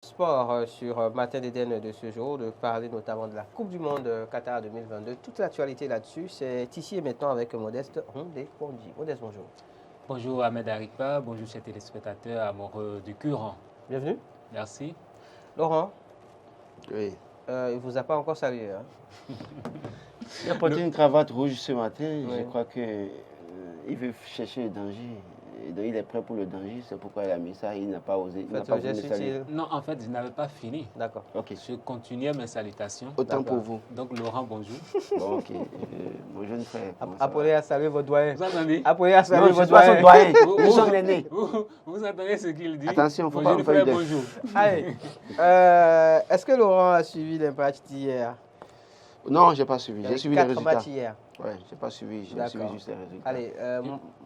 Sport sur Matin d'Éden de ce jour, de parler notamment de la Coupe du Monde Qatar 2022. Toute l'actualité là-dessus, c'est ici et maintenant avec Modeste Rondé-Kondji. Modeste, bonjour. Bonjour Ahmed Arikpa, bonjour chers téléspectateurs amoureux du Coran. Bienvenue. Merci. Laurent, Oui. il ne vous a pas encore salué. Hein? Il a porté une cravate rouge ce matin. Oui. Je crois qu'il veut chercher le danger. Et donc, il est prêt pour le danger. C'est pourquoi il a mis ça. Il n'a pas osé. Il n'a Faites pas le voulu me geste saluer. utile. Non, en fait, je n'avais pas fini. D'accord. Ok. Je continuais mes salutations. Autant D'accord. pour vous. Donc Laurent, bonjour. Bon, ok. Mon jeune frère. comment ça va? Appelez à saluer votre doyen. Vous entendez Appelez à Non, saluer je votre suis pas son doyen. doyen. Nous sommes l'aîné. Vous entendez ce qu'il dit? Attention, faut Mon pas jeune me faire frère, de- bonjour. Allez, est-ce que Laurent a suivi l'impact d'hier? Non, je n'ai pas suivi. Il y J'ai avait suivi les 4 résultats. matchs hier. Ouais, je n'ai pas suivi. J'ai D'accord. suivi juste les résultats. Allez,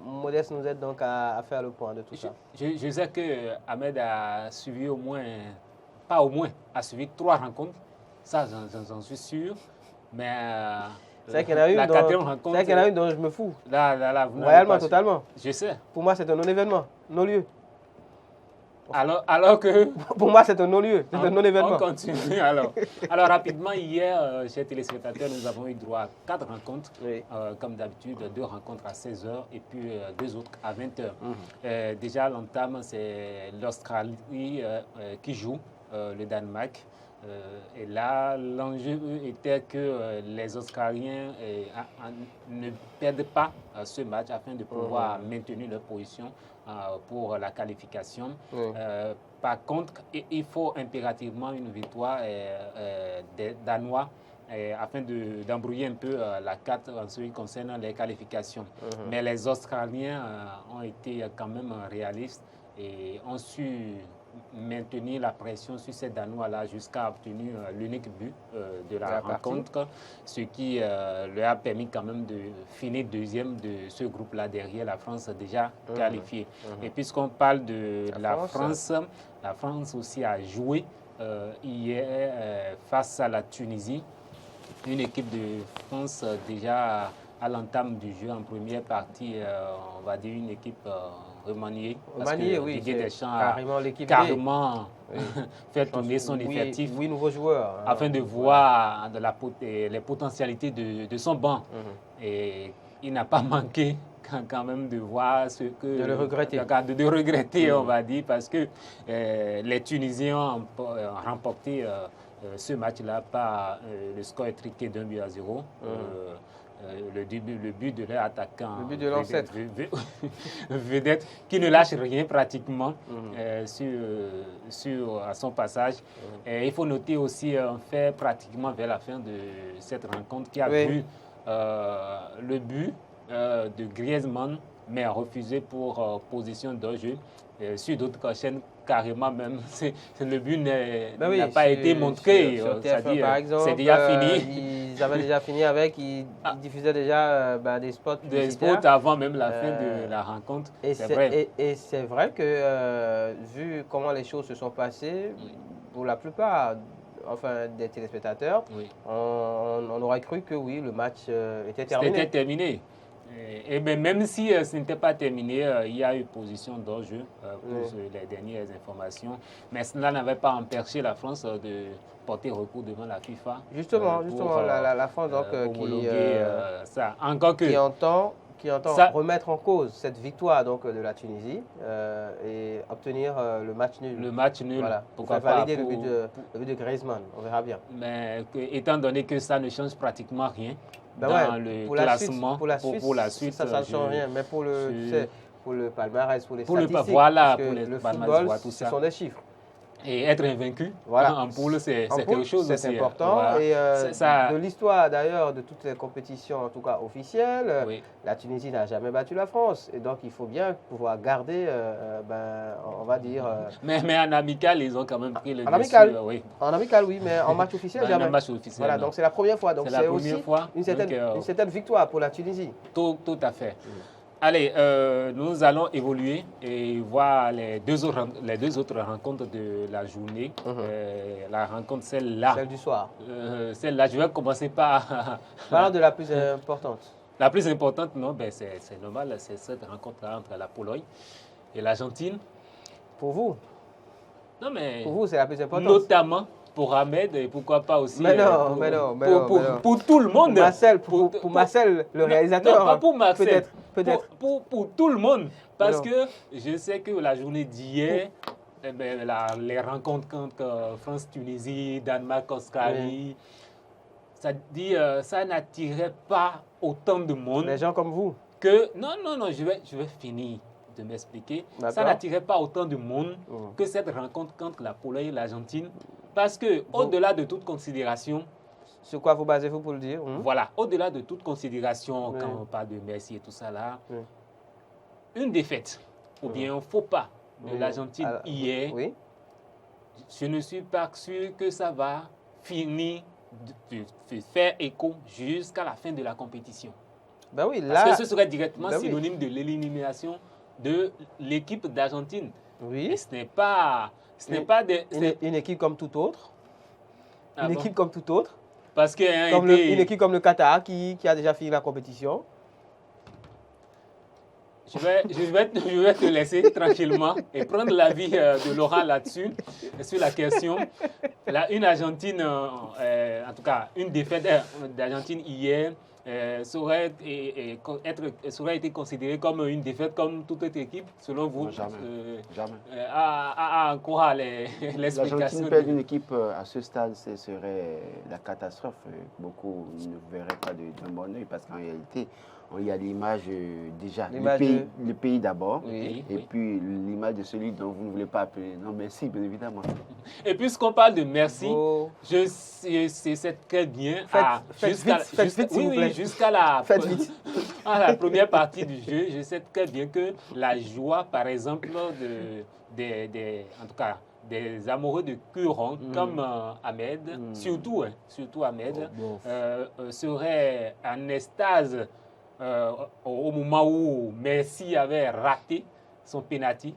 Modeste nous aide donc à faire le point de tout ça. Je sais que Ahmed a suivi au moins, pas au moins, a suivi 3 rencontres. Ça, j'en suis sûr. Mais C'est vrai qu'il y en a une la dont- quatrième c'est rencontre, vrai qu'il y en a une dont je me fous. là, vous n'avez Royalement, pas su. totalement. Je sais. Pour moi, c'est un non-événement, non-lieu. Alors que Pour moi, c'est un non-lieu, c'est un on non-événement. continue alors. Alors rapidement, hier, chers téléspectateurs, nous avons eu droit à 4 rencontres. Oui. Comme d'habitude, 2 rencontres à 16h et puis 2 autres à 20h. Mhm. Déjà, l'entame, c'est l'Australie qui joue le Danemark. Et là, l'enjeu était que les Australiens ne perdent pas ce match afin de pouvoir maintenir leur position pour la qualification. Oui. Par contre, il faut impérativement une victoire des Danois afin d'embrouiller un peu la carte en ce qui concerne les qualifications. Mais les Australiens ont été quand même réalistes et ont su maintenir la pression sur ces Danois-là jusqu'à obtenir l'unique but de la rencontre, ce qui leur a permis quand même de finir deuxième de ce groupe-là derrière la France déjà qualifiée. Et puisqu'on parle de la France aussi a joué hier face à la Tunisie, une équipe de France déjà à l'entame du jeu en première partie, on va dire une équipe remaniée. Parce que Oui, Didier c'est Deschamps carrément a l'équipe B. carrément Oui. fait tourner son Oui, effectif 8 nouveaux joueurs. hein. afin de voir les potentialités de son banc. Et il n'a pas manqué quand même de voir ce que... De le regretter. De regretter, on va dire, parce que les Tunisiens ont remporté ce match-là par le score étriqué d'1-0. Le but de leur attaquant, Le but de l'ancêtre. vedette, qui ne lâche rien pratiquement à son passage. Et il faut noter aussi un fait pratiquement vers la fin de cette rencontre qui a vu le but de Griezmann, mais refusé pour position d'enjeu. Sur d'autres chaînes, carrément même, le but n'a pas été montré. Sur TF1, par exemple, c'est déjà fini. Ils avaient déjà fini avec, ils diffusaient déjà des spots publicitaires. Des spots avant même la fin de la rencontre. Et c'est vrai. Et c'est vrai que, vu comment les choses se sont passées, pour la plupart des téléspectateurs, on aurait cru que oui, le match était terminé. C'était terminé. Et même si ce n'était pas terminé, il y a eu position d'enjeu pour les dernières informations. Mais cela n'avait pas empêché la France de porter recours devant la FIFA. Justement, la France donc, ça. Encore que, qui entend remettre en cause cette victoire donc, de la Tunisie et obtenir le match nul. Le match nul. Voilà, pourquoi pour valider pas, le but de Griezmann, on verra bien. Mais étant donné que ça ne change pratiquement rien Ben dans le classement, pour la suite, ça ne change rien. Mais pour le palmarès, pour les statistiques, le football, tout ce ça. sont des chiffres. Et être invaincu en poule, c'est quelque chose c'est aussi. important. Voilà. Et de l'histoire d'ailleurs de toutes les compétitions, en tout cas officielles, la Tunisie n'a jamais battu la France. Et donc il faut bien pouvoir garder, on va dire... Mais en amical, ils ont quand même pris le en amical, dessus. Oui. En amical, oui, mais en match officiel, jamais. En match officiel, voilà, donc c'est la première fois. Donc c'est aussi une certaine victoire pour la Tunisie. Tout à fait. Allez, nous allons évoluer et voir les deux autres rencontres de la journée. La rencontre, celle-là. Celle du soir. Celle-là, je vais commencer par... Parlons de la plus importante. La plus importante, non, c'est normal, c'est cette rencontre-là entre la Pologne et l'Argentine. Pour vous? Non, mais Pour vous, c'est la plus importante. Notamment pour Ahmed et pourquoi pas aussi mais non, pour tout le monde. Pour Marcel, le réalisateur. Non, pas pour Marcel. Peut-être. Pour tout le monde. Parce que je sais que la journée d'hier, les rencontres contre France-Tunisie, Danemark-Australie, ça n'attirait pas autant de monde. Les gens comme vous. Non, je vais finir de m'expliquer. Ça n'attirait pas autant de monde que cette rencontre contre la Pologne et l'Argentine. Parce que, au-delà de toute considération, sur quoi vous basez-vous pour le dire? Voilà, au-delà de toute considération, quand on parle de Messi et tout ça là, une défaite ou bien un faux pas de l'Argentine hier, je ne suis pas sûr que ça va finir de faire écho jusqu'à la fin de la compétition. Ben oui, là, parce que ce serait directement synonyme de l'élimination de l'équipe d'Argentine. Oui. Et ce n'est pas une équipe comme toute autre. Équipe comme toute autre. Parce que une équipe comme le Qatar qui a déjà fini la compétition. Je vais te laisser tranquillement et prendre l'avis de Laurent là-dessus, sur la question. Une Argentine, en tout cas, une défaite d'Argentine hier aurait été considérée comme une défaite comme toute autre équipe, selon vous? Non, jamais. Jamais. Encore l'explication. L'Argentine perd une équipe à ce stade, ce serait la catastrophe. Beaucoup ne verraient pas d'un bon oeil parce qu'en réalité, il y a l'image déjà, le pays d'abord, et puis l'image de celui dont vous ne voulez pas appeler. Non, merci, bien évidemment. Et puisqu'on parle de merci, je sais très bien, jusqu'à la première partie du jeu, je sais très bien que la joie, par exemple, en tout cas, des amoureux de Curon comme Ahmed, surtout Ahmed, serait en extase au moment où Messi avait raté son penalty,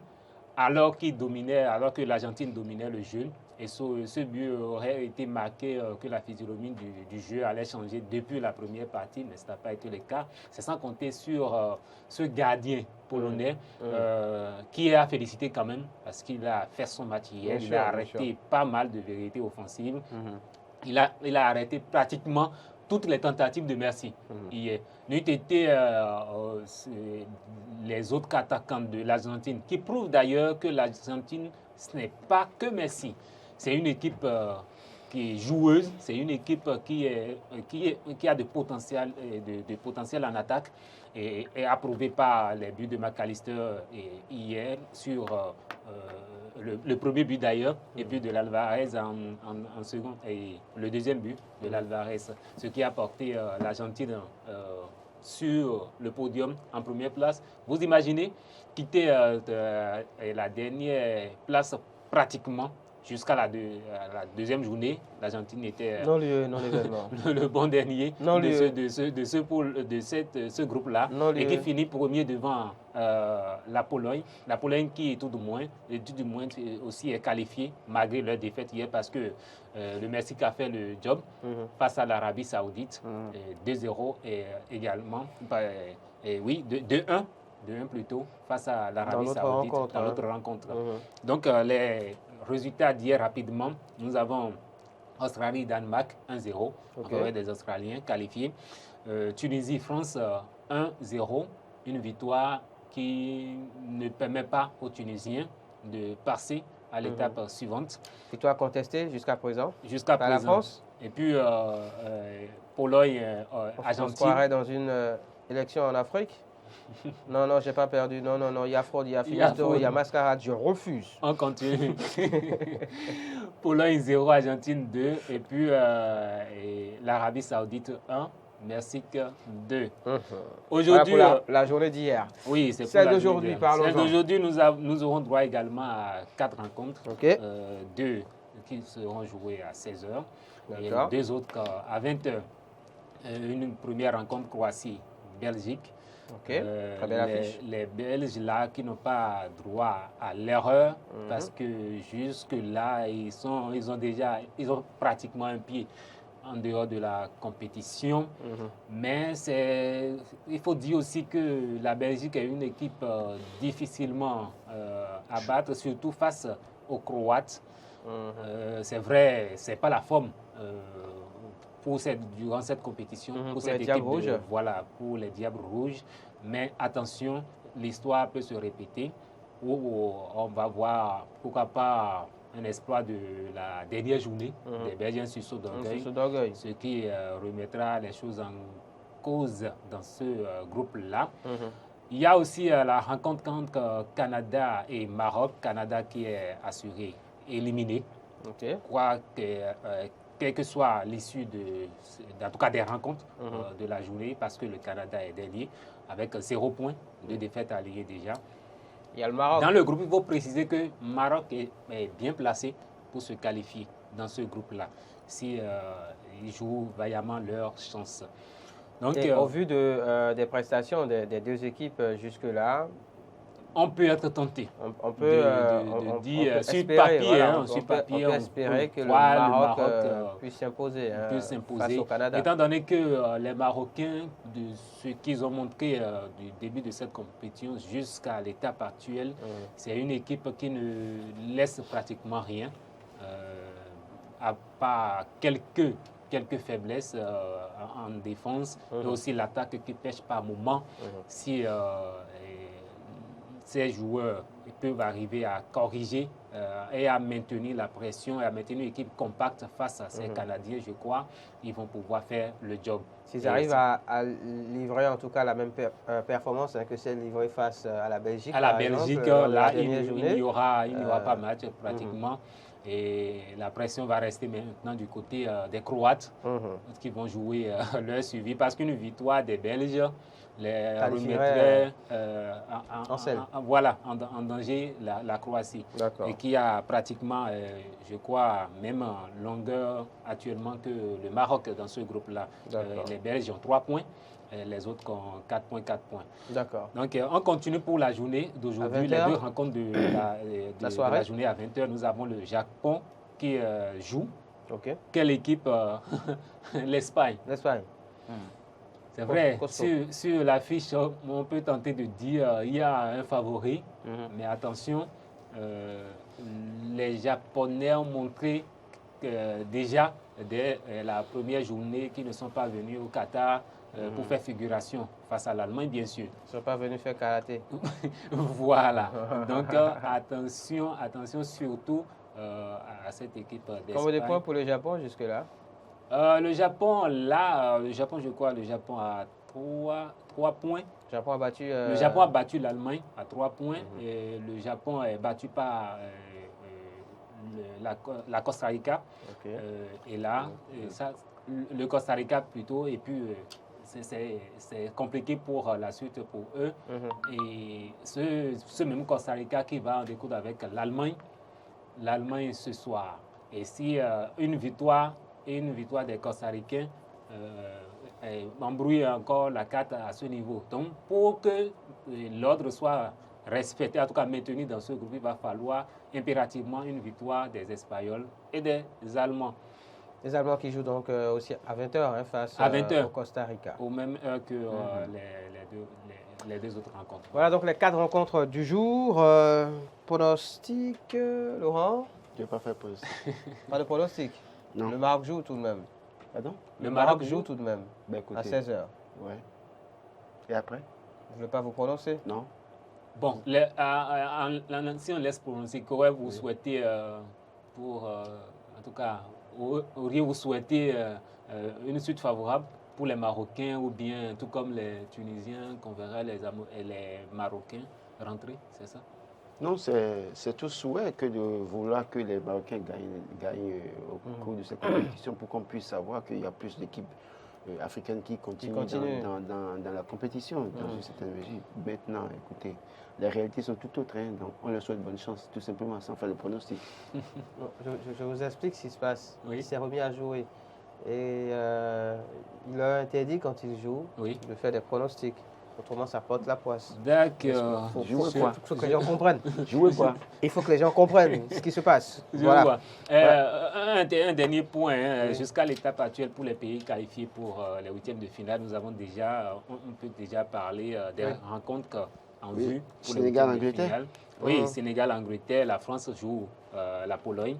alors que l'Argentine dominait le jeu. Et ce but aurait été marqué que la physionomie du jeu allait changer depuis la première partie, mais ça n'a pas été le cas. C'est sans compter sur ce gardien polonais qui a félicité quand même parce qu'il a fait son match hier. Il a arrêté pas mal de vérités offensives. Il a arrêté pratiquement toutes les tentatives de Messi hier. N'eût été les autres attaquants de l'Argentine, qui prouvent d'ailleurs que l'Argentine, ce n'est pas que Messi. C'est une équipe qui est joueuse, c'est une équipe qui a de potentiel en attaque et approuvé par les buts de McAllister hier sur le premier but d'ailleurs, et puis de l'Alvarez en second, et le deuxième but de l'Alvarez, ce qui a porté l'Argentine sur le podium en première place. Vous imaginez quitter la dernière place pratiquement jusqu'à la deuxième journée. L'Argentine était le bon dernier de ce groupe-là, et qui finit premier devant la Pologne. La Pologne qui, tout du moins aussi est qualifiée malgré leur défaite hier parce que le Mexique a fait le job face à l'Arabie Saoudite, 2-0 également. 2-1 plutôt face à l'Arabie Saoudite dans l'autre rencontre. Donc les résultats d'hier rapidement, nous avons Australie-Danemark 1-0, en faveur des Australiens qualifiés. Tunisie-France 1-0, une victoire qui ne permet pas aux Tunisiens de passer à l'étape suivante. Victoire contestée jusqu'à présent? Jusqu'à présent. La France? Et puis Pologne, Argentine. On se croirait dans une élection en Afrique? Non, j'ai pas perdu. Non, il y a fraude, il y a finisture, il y a mascarade. Je refuse. On continue. Pologne 0, Argentine 2. Et puis l'Arabie Saoudite 1, Mexique 2. Aujourd'hui, voilà pour la journée d'hier. Oui, c'est celle d'aujourd'hui, parlons-en. Celle d'aujourd'hui, nous aurons droit également à 4 rencontres. 2 qui seront jouées à 16h. Et 2 autres à 20h. Une première rencontre Croatie-Belgique. Les Belges là qui n'ont pas droit à l'erreur parce que jusque-là, ils ont pratiquement un pied en dehors de la compétition. Mais il faut dire aussi que la Belgique est une équipe difficilement à battre, surtout face aux Croates. C'est vrai, ce n'est pas la forme durant cette compétition, pour cette équipe pour les Diables Rouges. Mais attention, l'histoire peut se répéter, où on va voir, pourquoi pas, un exploit de la dernière journée des Belgiens sur saut d'orgueil, ce qui remettra les choses en cause dans ce groupe-là. Il y a aussi la rencontre entre Canada et Maroc. Canada qui est assuré, éliminé. Je crois que quelle que soit l'issue en tout cas des rencontres de la journée, parce que le Canada est dernier, avec 0 point de défaite alliée déjà. Il y a le Maroc. Dans le groupe, il faut préciser que Maroc est bien placé pour se qualifier dans ce groupe-là, si ils jouent vaillamment leur chance. Donc, au vu des prestations des deux équipes jusque-là, on peut être tenté. On peut dire, sur papier, on peut espérer que le Maroc puisse s'imposer face au Canada. Étant donné que les Marocains, de ce qu'ils ont montré du début de cette compétition jusqu'à l'étape actuelle, c'est une équipe qui ne laisse pratiquement rien, à part quelques faiblesses en défense, et aussi l'attaque qui pêche par moment. Si ces joueurs peuvent arriver à corriger et à maintenir la pression et à maintenir une équipe compacte face à ces Canadiens, je crois, ils vont pouvoir faire le job. S'ils arrivent à livrer en tout cas la même performance que celle livrée face à la Belgique. À la Belgique, là, il n'y aura pas match pratiquement. Et la pression va rester maintenant du côté des Croates qui vont jouer leur suivi, parce qu'une victoire des Belges les remettrait en danger la Croatie. Et qui a pratiquement, je crois, même longueur actuellement que le Maroc dans ce groupe-là. Les Belges ont 3 points. Les autres ont 4 points. D'accord. Donc, on continue pour la journée d'aujourd'hui. Les deux rencontres de la journée à 20h. Nous avons le Japon qui joue. Quelle équipe L'Espagne. C'est vrai, sur l'affiche, on peut tenter de dire qu'il y a un favori. Mais attention, les Japonais ont montré déjà dès la première journée qu'ils ne sont pas venus au Qatar pour faire figuration face à l'Allemagne, bien sûr. Ils ne sont pas venus faire karaté. Voilà. Donc, attention surtout à cette équipe d'Espagne. Combien de points pour le Japon jusque-là? Le Japon, je crois, le Japon a 3 points. Le Japon a battu l'Allemagne à 3 points. Et le Japon est battu par la Costa Rica. Et là, le Costa Rica plutôt. Et puis, c'est compliqué pour la suite pour eux. Et ce même Costa Rica qui va en découdre avec l'Allemagne ce soir. Et si une victoire des Costaricains embrouille encore la carte à ce niveau. Donc, pour que l'ordre soit respecté, en tout cas maintenu dans ce groupe, il va falloir impérativement une victoire des Espagnols et des Allemands. Les Allemands qui jouent donc aussi à 20h face au Costa Rica. Au même heure que les deux autres rencontres. Voilà donc les 4 rencontres du jour. Pronostic, Laurent? Je n'ai pas fait pronostic. Pas de pronostic? Non. Le Maroc joue tout de même. Pardon? Le Maroc joue tout de même. Écoutez, à 16h. Ouais. Et après? Vous ne voulez pas vous prononcer? Non. Bon, si on laisse prononcer, qu'aurait vous souhaitez en tout cas, auriez-vous souhaité une suite favorable pour les Marocains ou bien, tout comme les Tunisiens, qu'on verra les Marocains rentrer, c'est ça? Non, c'est tout souhait que de vouloir que les Marocains gagnent au cours de cette compétition pour qu'on puisse savoir qu'il y a plus d'équipes africaines qui continuent dans la compétition dans une certaine mesure. Maintenant, écoutez, les réalités sont tout autres, donc on leur souhaite bonne chance, tout simplement, sans faire le pronostic. Je vous explique ce qui se passe. Oui. Il s'est remis à jouer et il a interdit quand il joue de faire des pronostics. Autrement, ça porte la poisse. D'accord. Il faut que les gens comprennent. Jouer quoi? Il faut que les gens comprennent ce qui se passe. Voilà. Un dernier point. Jusqu'à l'étape actuelle, pour les pays qualifiés pour les 8e de finale, on peut déjà parler des rencontres en vue pour Sénégal, Angleterre. Oui, Sénégal-Angleterre, la France joue la Pologne.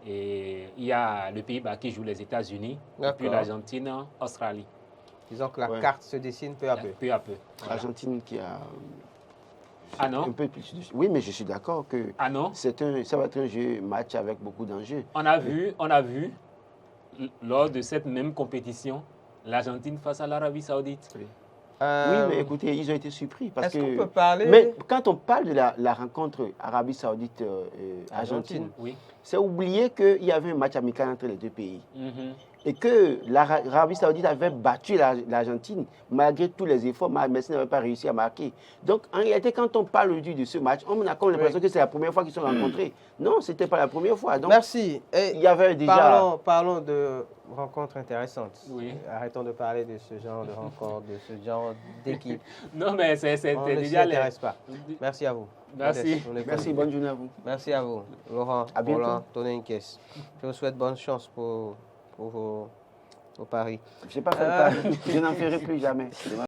Et il y a le Pays-Bas qui joue les États-Unis. Et puis l'Argentine, Australie. Disons que la carte se dessine peu à peu. Peu à peu. Voilà. L'Argentine qui a... Ah non? Un peu plus. Oui, mais je suis d'accord que ça va être un match avec beaucoup d'enjeux. On a vu lors de cette même compétition l'Argentine face à l'Arabie Saoudite. Oui. Mais écoutez, ils ont été surpris. Est-ce qu'on peut parler... Mais quand on parle de la rencontre Arabie Saoudite-Argentine, c'est oublier qu'il y avait un match amical entre les deux pays. Et que l'Arabie Saoudite avait battu l'Argentine malgré tous les efforts, mais Messi n'avait pas réussi à marquer. Donc, en réalité, quand on parle aujourd'hui de ce match, on a comme l'impression que c'est la première fois qu'ils se sont rencontrés. Non, ce n'était pas la première fois. Donc, merci. Il y avait déjà... Parlons de rencontres intéressantes. Oui. Arrêtons de parler de ce genre de rencontres, de ce genre d'équipe. Non, mais c'est déjà... intéresse pas. Merci à vous. Merci. Merci, bonne journée à vous. Merci à vous. Laurent, à bientôt. Roland, Tonenques. Je vous souhaite bonne chance pour vos paris. Je n'ai pas fait le pari. Je n'en ferai plus jamais.